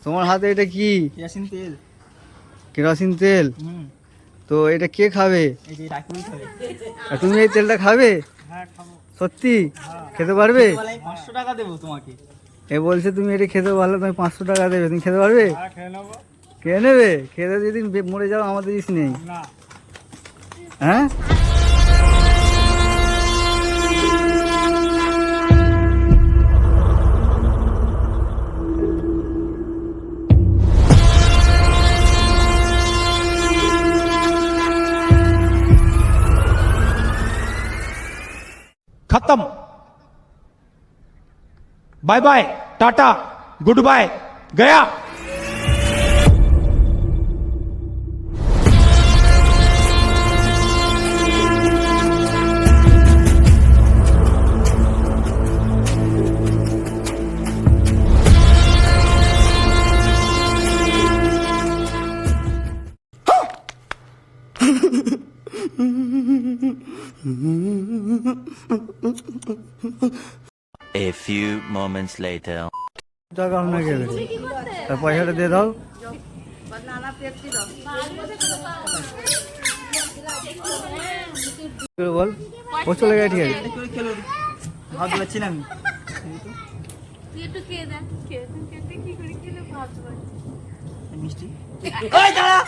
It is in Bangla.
তোমার হাতে এটা কি? কেরোসিন তেল। কেরোসিন তেল? তো এটা কে খাবে? এই যে রাকিবই খাবে। আর তুমি এই তেলটা খাবে? হ্যাঁ খাবো। সত্যি খেতে পারবে? 500 টাকা দেবো তোমাকে। এ বলছে তুমি এটা খেতে পারলে তুমি 500 টাকা দেবে, তুমি খেতে পারবে? হ্যাঁ খেয়ে নেবো। খেয়ে নেবে? খেতে যদি মরে যাও আমাদের ইস নেই। না। হ্যাঁ खत्म। Bye bye, tata, goodbye, गया। A few moments later. টাকা আপনাকে তার পয়সাটা দিয়ে দাও। বল ও চলে গেছে ঠিক আছে। ভাবতে পারছি না আমি। তুই একটু খেয়ে দেখ, খেয়ে কি করে খেলে ভাবতে পারছি। মিষ্টি। ওই দাঁড়া।